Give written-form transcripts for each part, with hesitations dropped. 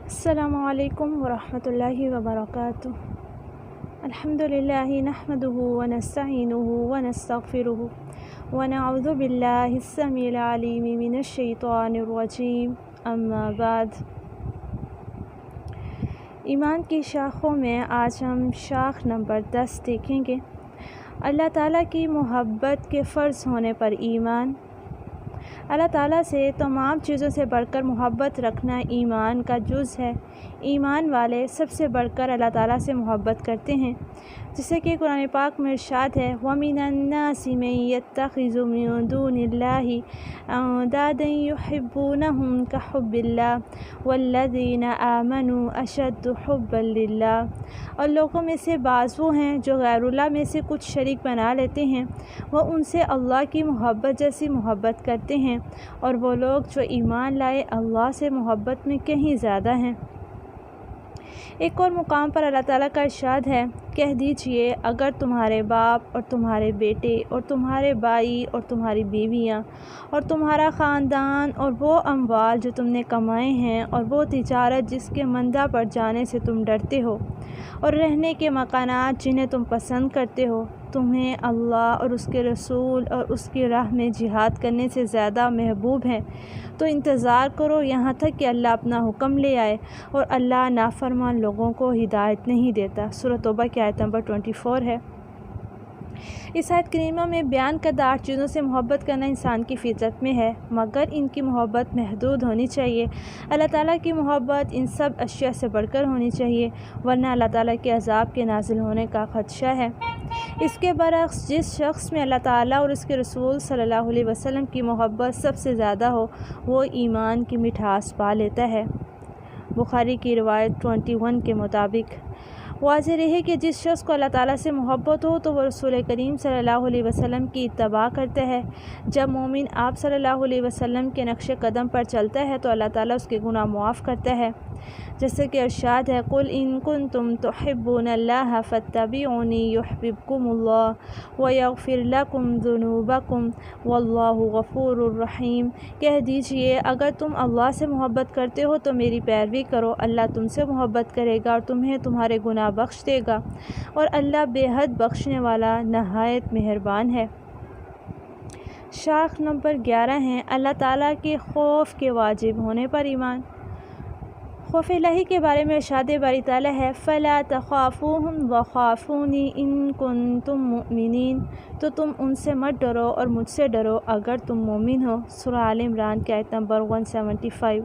السلام علیکم ورحمۃ اللہ وبرکاتہ۔ الحمدللہ نحمدہ ونستعینہ ونستغفرہ ونعوذ باللہ السمیع العلیم من الشیطان الرجیم، اما بعد۔ ایمان کی شاخوں میں آج ہم شاخ نمبر 10 دیکھیں گے۔ اللہ تعالیٰ کی محبت کے فرض ہونے پر ایمان۔ اللہ تعالیٰ سے تمام چیزوں سے بڑھ کر محبت رکھنا ایمان کا جز ہے۔ ایمان والے سب سے بڑھ کر اللہ تعالیٰ سے محبت کرتے ہیں، جسے کہ قرآن پاک میں ارشاد ہے وَمِنَ النَّاسِ مَن يَتَّخِذُ مِن دُونِ اللَّهِ أَندَادًا يُحِبُّونَهُمْ كَحُبِّ اللَّهِ وَالَّذِينَ آمَنُوا أَشَدُّ حُبًّا لِلَّهِ۔ اور لوگوں میں سے بعض وہ ہیں جو غیر اللہ میں سے کچھ شریک بنا لیتے ہیں، وہ ان سے اللہ کی محبت جیسی محبت کرتے ہیں، اور وہ لوگ جو ایمان لائے اللہ سے محبت میں کہیں زیادہ ہیں۔ ایک اور مقام پر اللہ تعالیٰ کا ارشاد ہے کہہ دیجئے اگر تمہارے باپ اور تمہارے بیٹے اور تمہارے بھائی اور تمہاری بیویاں اور تمہارا خاندان اور وہ اموال جو تم نے کمائے ہیں اور وہ تجارت جس کے مندہ پڑ جانے سے تم ڈرتے ہو اور رہنے کے مکانات جنہیں تم پسند کرتے ہو، تمہیں اللہ اور اس کے رسول اور اس کی راہ میں جہاد کرنے سے زیادہ محبوب ہیں، تو انتظار کرو یہاں تک کہ اللہ اپنا حکم لے آئے، اور اللہ نافرمان لوگوں کو ہدایت نہیں دیتا۔ سورۃ توبہ کی آیت نمبر 24 ہے۔ اس آیت کریمہ میں بیان کردہ 8 چیزوں سے محبت کرنا انسان کی فطرت میں ہے، مگر ان کی محبت محدود ہونی چاہیے۔ اللہ تعالیٰ کی محبت ان سب اشیاء سے بڑھ کر ہونی چاہیے، ورنہ اللہ تعالیٰ کے عذاب کے نازل ہونے کا خدشہ ہے۔ اس کے برعکس جس شخص میں اللہ تعالیٰ اور اس کے رسول صلی اللہ علیہ وسلم کی محبت سب سے زیادہ ہو، وہ ایمان کی مٹھاس پا لیتا ہے۔ بخاری کی روایت 21 کے مطابق واضح رہے کہ جس شخص کو اللہ تعالیٰ سے محبت ہو تو وہ رسول کریم صلی اللہ علیہ وسلم کی اتباع کرتا ہے۔ جب مومن آپ صلی اللہ علیہ وسلم کے نقش قدم پر چلتا ہے تو اللہ تعالیٰ اس کے گناہ معاف کرتا ہے، جیسے کہ ارشاد ہے قُلْ إِن كُنتُمْ تُحِبُّونَ اللَّهَ فَاتَّبِعُونِي يُحْبِبْكُمُ اللَّهُ وَيَغْفِرْ لَكُمْ ذُنُوبَكُمْ وَاللَّهُ غَفُورٌ رَحِيمٌ۔ کہہ دیجئے اگر تم اللہ سے محبت کرتے ہو تو میری پیروی کرو، اللہ تم سے محبت کرے گا اور تمہیں تمہارے گناہ بخش دے گا، اور اللہ بے حد بخشنے والا نہایت مہربان ہے۔ شاخ نمبر 11 ہے اللہ تعالیٰ کے خوف کے واجب ہونے پر ایمان۔ خوف الہی کے بارے میں ارشاد باری تعالیٰ ہے فَلَا تَخَافُوهُمْ وَخَافُونِي إِن كُنتُم مُّؤْمِنِينَ، تو تم ان سے مت ڈرو اور مجھ سے ڈرو اگر تم مومن ہو۔ سورہ آل عمران کی آیت نمبر 175۔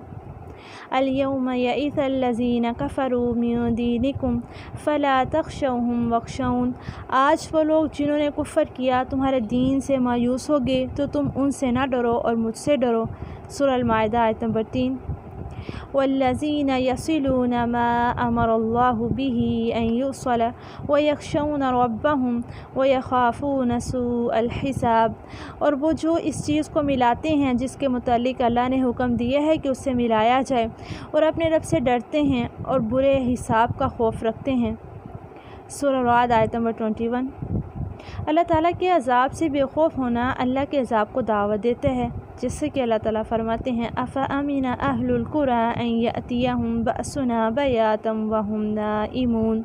اليوم يئس الذين كفروا من دينكم فلا تخشوهم واخشون، آج وہ لوگ جنہوں نے کفر کیا تمہارے دین سے مایوس ہو گئے تو تم ان سے نہ ڈرو اور مجھ سے ڈرو۔ سورہ المائدہ آیت نمبر 3۔ والذین یصلون ما امر اللہ بہ ان یوصل ویخشون ربهم ویخافون سوء الحساب، اور وہ جو اس چیز کو ملاتے ہیں جس کے متعلق اللہ نے حکم دیا ہے کہ اس سے ملایا جائے، اور اپنے رب سے ڈرتے ہیں اور برے حساب کا خوف رکھتے ہیں۔ سورہ رعد آیت نمبر 21۔ اللہ تعالیٰ کے عذاب سے بے خوف ہونا اللہ کے عذاب کو دعوت دیتا ہے، جس سے کہ اللہ تعالیٰ فرماتے ہیں أَفَأَمِنَ أَهْلُ الْقُرَىٰ أَن يَأْتِيَهُمْ بَأْسُنَا بَيَاتًا وَهُمْ نَائِمُونَ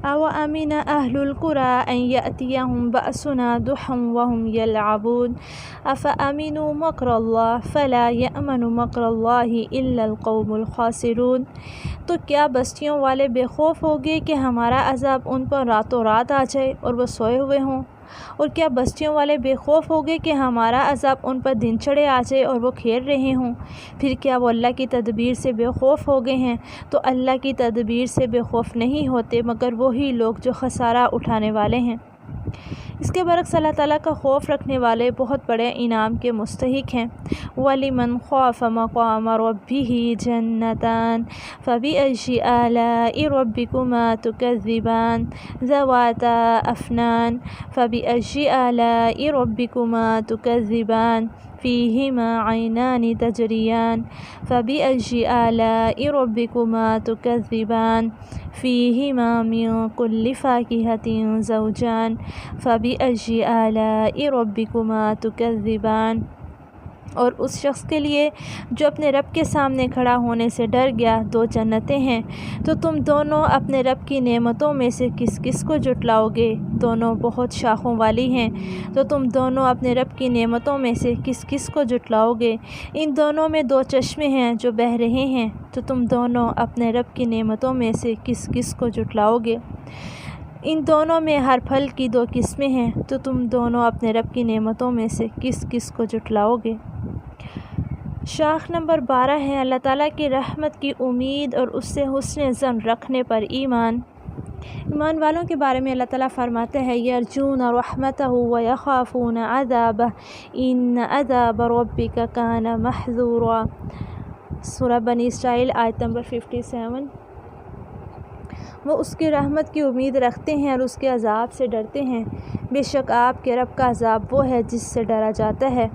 أَوَأَمِنَ أَهْلُ الْقُرَىٰ أَن يَأْتِيَهُمْ بَأْسُنَا ضُحًى وَهُمْ يَلْعَبُونَ أَفَأَمِنُوا مَكْرَ اللَّهِ فَلَا يَأْمَنُ مَكْرَ اللَّهِ إِلَّا الْقَوْمُ الْخَاسِرُونَ، تو کیا بستیوں والے بے خوف ہو گئے کہ ہمارا عذاب ان پر راتوں رات آ جائے اور وہ سوئے ہوئے ہوں، اور کیا بستیوں والے بے خوف ہو گئے کہ ہمارا عذاب ان پر دن چڑھے آ جائے اور وہ کھیل رہے ہوں؟ پھر کیا وہ اللہ کی تدبیر سے بے خوف ہو گئے ہیں؟ تو اللہ کی تدبیر سے بے خوف نہیں ہوتے مگر وہی لوگ جو خسارہ اٹھانے والے ہیں۔ اس کے برعکس اللہ تعالیٰ کا خوف رکھنے والے بہت بڑے انعام کے مستحق ہیں۔ وَلِمَنْ خَافَ مَقَامَ رَبِّهِ جَنَّتَانِ فَبِأَيِّ آلَاءِ رَبِّكُمَا تُكَذِّبَانِ ذَوَاتَا أَفْنَانٍ فَبِأَيِّ آلَاءِ رَبِّكُمَا تُكَذِّبَانِ فِيهِمَا عَيْنَانِ تَجْرِيَانِ فَبِأَيِّ آلَاءِ رَبِّكُمَا تُكَذِّبَانِ فِيهِمَا مِن كُلِّ فَاكِهَةٍ زَوْجَانِ فَبِأَيِّ آلَاءِ رَبِّكُمَا تُكَذِّبَانِ اور اس شخص کے لیے جو اپنے رب کے سامنے کھڑا ہونے سے ڈر گیا 2 جنتیں ہیں۔ تو تم دونوں اپنے رب کی نعمتوں میں سے کس کس کو جھٹلاؤ گے؟ دونوں بہت شاخوں والی ہیں۔ تو تم دونوں اپنے رب کی نعمتوں میں سے کس کس کو جھٹلاؤ گے؟ ان دونوں میں 2 چشمے ہیں جو بہہ رہے ہیں۔ تو تم دونوں اپنے رب کی نعمتوں میں سے کس کس کو جھٹلاؤ گے؟ ان دونوں میں ہر پھل کی 2 قسمیں ہیں۔ تو تم دونوں اپنے رب کی نعمتوں میں سے کس کس کو جھٹلاؤ گے؟ شاخ نمبر 12 ہے اللہ تعالیٰ کی رحمت کی امید اور اس سے حسن ظن رکھنے پر ایمان۔ ایمان والوں کے بارے میں اللہ تعالیٰ فرماتے ہیں یرجون رحمتہ ویخافون عذابہ ان عذاب ربک کان محذورا۔ سورہ بنی اسرائیل آیت نمبر 57۔ وہ اس کی رحمت کی امید رکھتے ہیں اور اس کے عذاب سے ڈرتے ہیں۔ بے شک آپ کے رب کا عذاب وہ ہے جس سے ڈرا جاتا ہے۔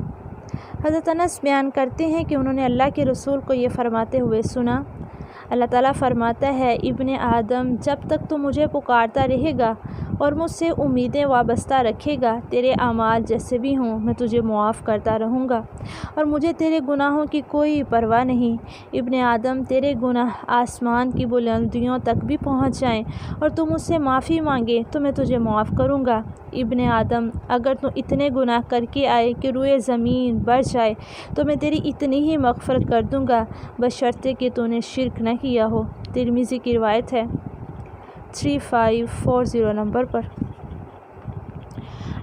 حضرت انس بیان کرتے ہیں کہ انہوں نے اللہ کے رسول کو یہ فرماتے ہوئے سنا، اللہ تعالیٰ فرماتا ہے ابن آدم جب تک تو مجھے پکارتا رہے گا اور مجھ سے امیدیں وابستہ رکھے گا، تیرے اعمال جیسے بھی ہوں میں تجھے معاف کرتا رہوں گا اور مجھے تیرے گناہوں کی کوئی پرواہ نہیں۔ ابن آدم تیرے گناہ آسمان کی بلندیوں تک بھی پہنچ جائیں اور تو مجھ سے معافی مانگے تو میں تجھے معاف کروں گا۔ ابن آدم اگر تو اتنے گناہ کر کے آئے کہ روئے زمین بڑھ جائے تو میں تیری اتنی ہی مغفرت کر دوں گا بشرطے کہ تو نے شرک نہ کیا ہو۔ ترمذی کی روایت ہے 3540 نمبر پر۔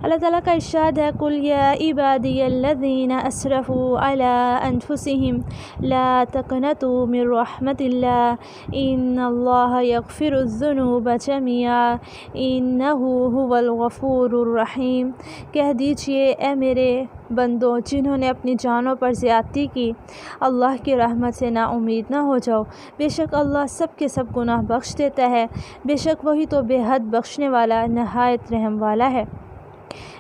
اللہ تعالیٰ کا ارشاد ہے قُلْ يَا عِبَادِيَ الَّذِينَ أَسْرَفُوا عَلَىٰ أَنفُسِهِمْ لَا تَقْنَطُوا مِن رَحْمَةِ اللَّهِ إِنَّ اللَّهَ يَغْفِرُ الذُّنُوبَ جَمِيعًا إِنَّهُ هُوَ الْغَفُورُ الرَّحِيمُ۔ کہہ دیجئے اے میرے بندوں جنہوں نے اپنی جانوں پر زیادتی کی، اللہ کی رحمت سے نا امید نہ ہو جاؤ، بے شک اللہ سب کے سب گناہ بخش دیتا ہے، بے شک وہی تو بے حد بخشنے والا نہایت رحم والا ہے۔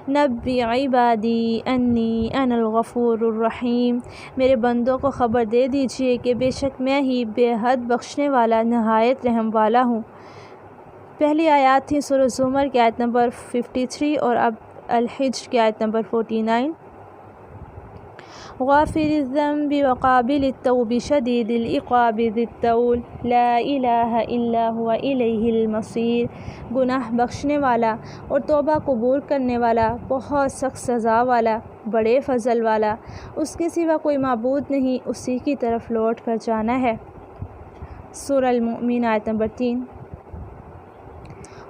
نبّئ عبادی انی انا الغفور الرحیم، میرے بندوں کو خبر دے دیجئے کہ بے شک میں ہی بے حد بخشنے والا نہایت رحم والا ہوں۔ پہلی آیات تھی سورہ زمر کی آیت نمبر 53 اور اب الحجر کی آیت نمبر 49۔ غافر الذنب وقابل التوب شدید العقاب ذی الطول لا الہ الا هو الیہ المصیر، گناہ بخشنے والا اور توبہ قبول کرنے والا، بہت سخت سزا والا، بڑے فضل والا، اس کے سوا کوئی معبود نہیں، اسی کی طرف لوٹ کر جانا ہے۔ سورہ المؤمن آیت نمبر 3۔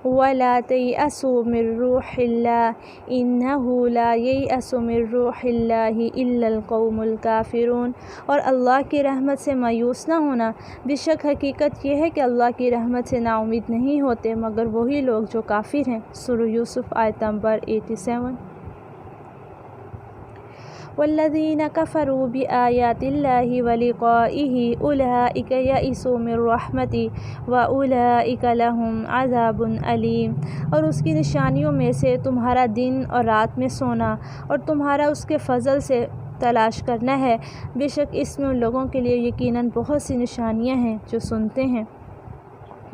وَلَا تَيْأَسُوا مِن رَّوْحِ اللَّهِ إِنَّهُ لَا يَيْأَسُ مِن رَّوْحِ اللَّهِ إِلَّا الْقَوْمُ الْكَافِرُونَ، اور اللہ کی رحمت سے مایوس نہ ہونا، بے شک حقیقت یہ ہے کہ اللہ کی رحمت سے نا امید نہیں ہوتے مگر وہی لوگ جو کافر ہیں۔ سورہ یوسف آیت نمبر 87۔ والذین کفروا بآیات اللہ ولقائہ اولئک یئسوا من رحمتی واولئک لہم عذاب علیم، اور اس کی نشانیوں میں سے تمہارا دن اور رات میں سونا اور تمہارا اس کے فضل سے تلاش کرنا ہے، بے شک اس میں ان لوگوں کے لیے یقیناً بہت سی نشانیاں ہیں جو سنتے ہیں۔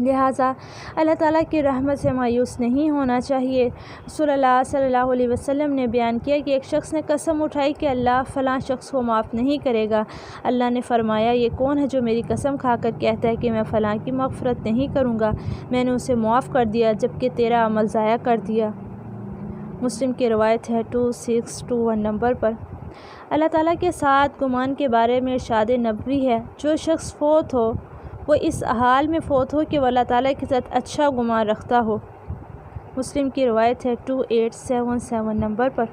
لہٰذا اللہ تعالیٰ کی رحمت سے مایوس نہیں ہونا چاہیے۔ رسول اللہ صلی اللہ علیہ وسلم نے بیان کیا کہ ایک شخص نے قسم اٹھائی کہ اللہ فلاں شخص کو معاف نہیں کرے گا۔ اللہ نے فرمایا یہ کون ہے جو میری قسم کھا کر کہتا ہے کہ میں فلاں کی مغفرت نہیں کروں گا، میں نے اسے معاف کر دیا جبکہ تیرا عمل ضائع کر دیا۔ مسلم کی روایت ہے 2621 نمبر پر۔ اللہ تعالیٰ کے ساتھ گمان کے بارے میں ارشاد نبوی ہے جو شخص فوت ہو وہ اس حال میں فوت ہو کہ وہ اللہ تعالیٰ کے ساتھ اچھا گمان رکھتا ہو۔ مسلم کی روایت ہے 2877 نمبر پر۔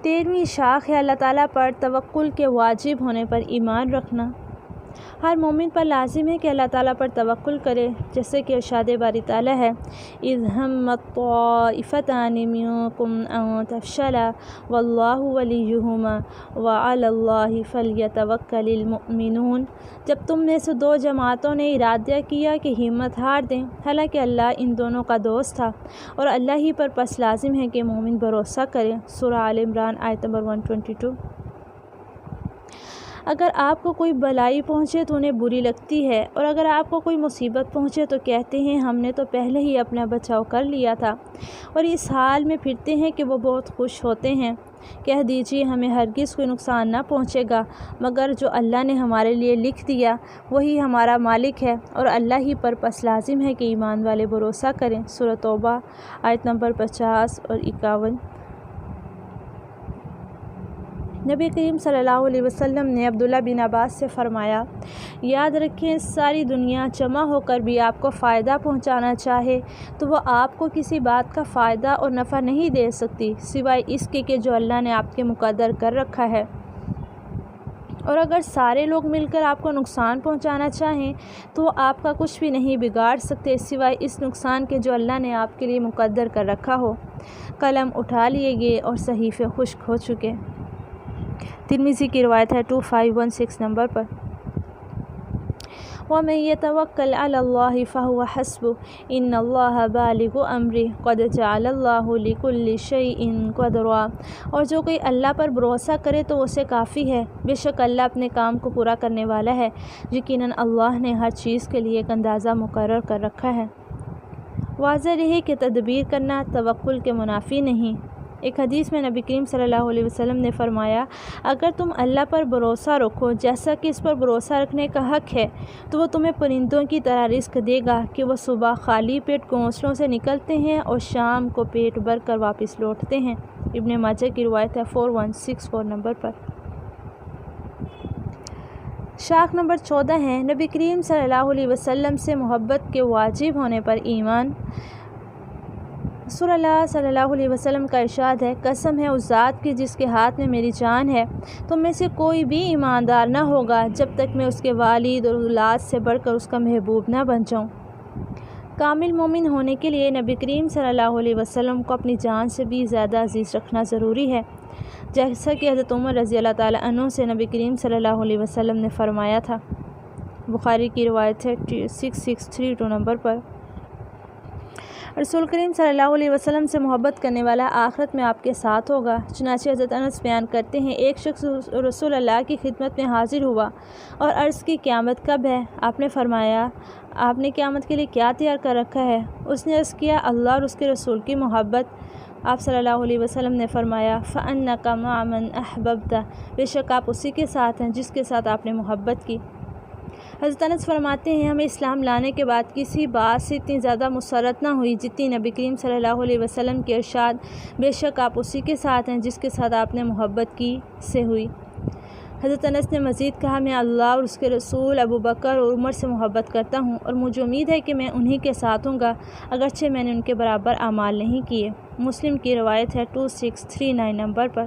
13ویں شاخ ہے اللہ تعالیٰ پر توکل کے واجب ہونے پر ایمان رکھنا۔ ہر مومن پر لازم ہے کہ اللہ تعالیٰ پر توکل کرے، جیسے کہ ارشاد باری تعالیٰ ہے اِذْ هَمَّت طَّائِفَتَانِ مِنکُمْ أَن تَفْشَلَا وَاللَّهُ وَلِیُّهُمَا وَعَلَى اللَّهِ فَلْيَتَوَکَّلِ الْمُؤْمِنُونَ، جب تم میں سے 2 جماعتوں نے ارادہ کیا کہ ہمت ہار دیں، حالانکہ اللہ ان دونوں کا دوست تھا، اور اللہ ہی پر پس لازم ہے کہ مومن بھروسہ کریں۔ سورہ آل عمران آیت نمبر 122۔ اگر آپ کو کوئی بلائی پہنچے تو انہیں بری لگتی ہے، اور اگر آپ کو کوئی مصیبت پہنچے تو کہتے ہیں ہم نے تو پہلے ہی اپنا بچاؤ کر لیا تھا، اور اس حال میں پھرتے ہیں کہ وہ بہت خوش ہوتے ہیں۔ کہہ دیجیے ہمیں ہرگز کوئی نقصان نہ پہنچے گا مگر جو اللہ نے ہمارے لیے لکھ دیا وہی ہمارا مالک ہے اور اللہ ہی پر پس لازم ہے کہ ایمان والے بھروسہ کریں۔ سورۃ توبہ آیت نمبر 50 اور 51۔ نبی کریم صلی اللہ علیہ وسلم نے عبداللہ بن عباس سے فرمایا، یاد رکھیں ساری دنیا جمع ہو کر بھی آپ کو فائدہ پہنچانا چاہے تو وہ آپ کو کسی بات کا فائدہ اور نفع نہیں دے سکتی سوائے اس کے کہ جو اللہ نے آپ کے مقدر کر رکھا ہے، اور اگر سارے لوگ مل کر آپ کو نقصان پہنچانا چاہیں تو وہ آپ کا کچھ بھی نہیں بگاڑ سکتے سوائے اس نقصان کے جو اللہ نے آپ کے لیے مقدر کر رکھا ہو۔ قلم اٹھا لیے گئے اور صحیفے خشک ہو چکے۔ ترمذی کی روایت ہے 2516 نمبر پر۔ وَمَن يَتَوَكَّلْ عَلَى اللَّهِ فَهُوَ حَسْبُهُ إِنَّ اللَّهَ بَالِغُ أَمْرِهِ قَدْ جَعَلَ اللَّهُ لِكُلِّ شَيْءٍ قَدْرًا، اور جو کوئی اللہ پر بھروسہ کرے تو اسے کافی ہے، بے شک اللہ اپنے کام کو پورا کرنے والا ہے، یقیناً اللہ نے ہر چیز کے لیے ایک اندازہ مقرر کر رکھا ہے۔ واضح رہے کہ تدبیر کرنا توکل کے منافی نہیں۔ ایک حدیث میں نبی کریم صلی اللہ علیہ وسلم نے فرمایا، اگر تم اللہ پر بھروسہ رکھو جیسا کہ اس پر بھروسہ رکھنے کا حق ہے تو وہ تمہیں پرندوں کی طرح رزق دے گا کہ وہ صبح خالی پیٹ گھونسلوں سے نکلتے ہیں اور شام کو پیٹ بھر کر واپس لوٹتے ہیں۔ ابن ماجہ کی روایت ہے 4164 نمبر پر۔ شاخ نمبر 14 ہے نبی کریم صلی اللہ علیہ وسلم سے محبت کے واجب ہونے پر ایمان۔ رسول اللہ صلی اللہ علیہ وسلم کا ارشاد ہے، قسم ہے اس ذات کی جس کے ہاتھ میں میری جان ہے، تم میں سے کوئی بھی ایماندار نہ ہوگا جب تک میں اس کے والد اور اولاد سے بڑھ کر اس کا محبوب نہ بن جاؤں۔ کامل مومن ہونے کے لیے نبی کریم صلی اللہ علیہ وسلم کو اپنی جان سے بھی زیادہ عزیز رکھنا ضروری ہے، جیسا کہ حضرت عمر رضی اللہ تعالیٰ عنہ سے نبی کریم صلی اللہ علیہ وسلم نے فرمایا تھا۔ بخاری کی روایت ہے 6632 نمبر پر۔ رسول کریم صلی اللہ علیہ وسلم سے محبت کرنے والا آخرت میں آپ کے ساتھ ہوگا۔ چنانچہ حضرت انس بیان کرتے ہیں، ایک شخص رسول اللہ کی خدمت میں حاضر ہوا اور عرض کی قیامت کب ہے؟ آپ نے فرمایا، آپ نے قیامت کے لیے کیا تیار کر رکھا ہے؟ اس نے عرض کیا، اللہ اور اس کے رسول کی محبت۔ آپ صلی اللہ علیہ وسلم نے فرمایا، فَأَنَّكَ مَعَ مَنْ أَحْبَبْتَ، بے شک آپ اسی کے ساتھ ہیں جس کے ساتھ آپ نے محبت کی۔ حضرت انس فرماتے ہیں، ہمیں اسلام لانے کے بعد کسی بات سے اتنی زیادہ مسرت نہ ہوئی جتنی نبی کریم صلی اللہ علیہ وسلم کے ارشاد، بے شک آپ اسی کے ساتھ ہیں جس کے ساتھ آپ نے محبت کی سے ہوئی۔ حضرت انس نے مزید کہا، میں اللہ اور اس کے رسول ابو بکر اور عمر سے محبت کرتا ہوں اور مجھے امید ہے کہ میں انہی کے ساتھ ہوں گا اگرچہ میں نے ان کے برابر اعمال نہیں کیے۔ مسلم کی روایت ہے 2639 نمبر پر۔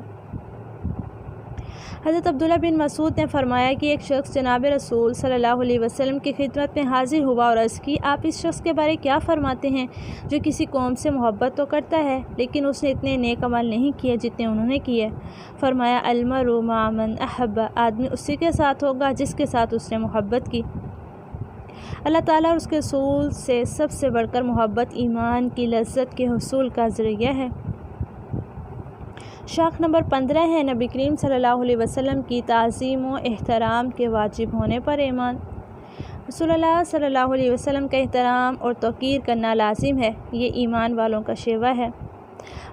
حضرت عبداللہ بن مسعود نے فرمایا کہ ایک شخص جناب رسول صلی اللہ علیہ وسلم کی خدمت میں حاضر ہوا اور عرض کی، آپ اس شخص کے بارے کیا فرماتے ہیں جو کسی قوم سے محبت تو کرتا ہے لیکن اس نے اتنے نیک عمل نہیں کیے جتنے انہوں نے کیے؟ فرمایا، المرء مع من احب، آدمی اسی کے ساتھ ہوگا جس کے ساتھ اس نے محبت کی۔ اللہ تعالیٰ اور اس کے رسول سے سب سے بڑھ کر محبت ایمان کی لذت کے حصول کا ذریعہ ہے۔ شاخ نمبر 15 ہے نبی کریم صلی اللہ علیہ وسلم کی تعظیم و احترام کے واجب ہونے پر ایمان۔ رسول اللہ صلی اللہ علیہ وسلم کا احترام اور توقیر کرنا لازم ہے، یہ ایمان والوں کا شیوہ ہے۔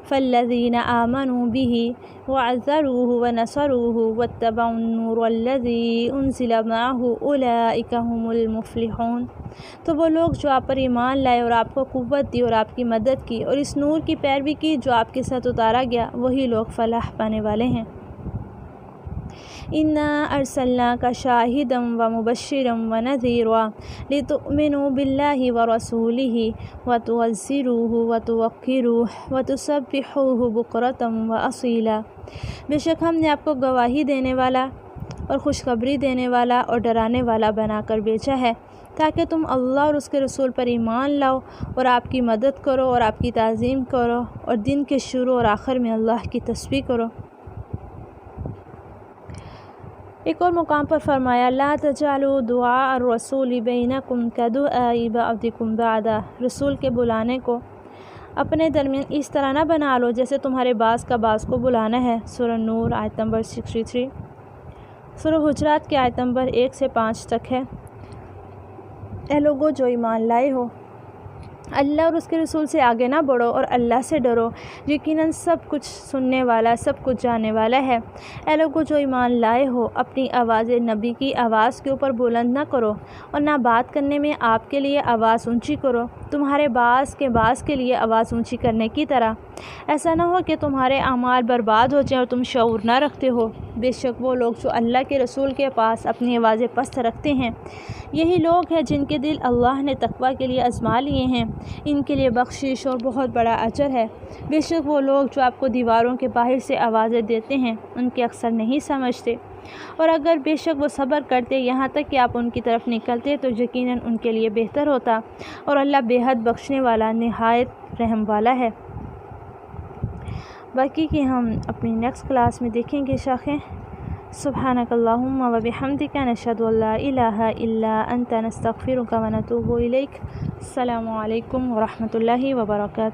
فالذین آمنوا بہ وعزروہ ونصروہ واتبعوا النور الذی انزل معہ اولئک هم المفلحون، تو وہ لوگ جو آپ پر ایمان لائے اور آپ کو قوت دی اور آپ کی مدد کی اور اس نور کی پیروی کی جو آپ کے ساتھ اتارا گیا، وہی لوگ فلاح پانے والے ہیں۔ انا ارسلناک شاہدا ومبشرا ونذیرا لتؤمنوا باللہ ورسولہ وتعزروہ وتوقروہ وتسبحوہ بکرۃ واصیلا، بے شک ہم نے آپ کو گواہی دینے والا اور خوشخبری دینے والا اور ڈرانے والا بنا کر بھیجا ہے تاکہ تم اللہ اور اس کے رسول پر ایمان لاؤ اور آپ کی مدد کرو اور آپ کی تعظیم کرو اور دن کے شروع اور آخر میں اللہ کی تسبیح کرو۔ ایک اور مقام پر فرمایا، لا تجعلوا دعاء الرسول بینکم کدعاء بعضکم بعضا، رسول کے بلانے کو اپنے درمیان اس طرح نہ بنا لو جیسے تمہارے بعض کا بعض کو بلانا ہے۔ سورہ نور آیت نمبر 63۔ سورہ حجرات کی آیت نمبر 1 سے 5 تک ہے۔ اے لوگو جو ایمان لائے ہو، اللہ اور اس کے رسول سے آگے نہ بڑھو اور اللہ سے ڈرو، یقیناً سب کچھ سننے والا، سب کچھ جاننے والا ہے۔ اے لوگو جو ایمان لائے ہو، اپنی آواز نبی کی آواز کے اوپر بلند نہ کرو اور نہ بات کرنے میں آپ کے لیے آواز اونچی کرو، تمہارے باز کے لیے آواز اونچی کرنے کی طرح۔ ایسا نہ ہو کہ تمہارے اعمال برباد ہو جائیں اور تم شعور نہ رکھتے ہو۔ بے شک وہ لوگ جو اللہ کے رسول کے پاس اپنی آوازیں پست رکھتے ہیں، یہی لوگ ہیں جن کے دل اللہ نے تقویٰ کے لیے آزما لیے ہیں، ان کے لیے بخشش اور بہت بڑا اجر ہے۔ بے شک وہ لوگ جو آپ کو دیواروں کے باہر سے آوازیں دیتے ہیں، ان کے اکثر نہیں سمجھتے، اور اگر بے شک وہ صبر کرتے یہاں تک کہ آپ ان کی طرف نکلتے تو یقیناً ان کے لیے بہتر ہوتا، اور اللہ بے حد بخشنے والا، نہایت رحم والا ہے۔ باقی کی ہم اپنی نیکسٹ کلاس میں دیکھیں گے شاخیں۔ سبحانک اللہم و بحمدک، نشہد ان لا الہ الا انت، نستغفرک و نتوب الیک۔ السلام علیکم ورحمۃ اللہ وبرکاتہ۔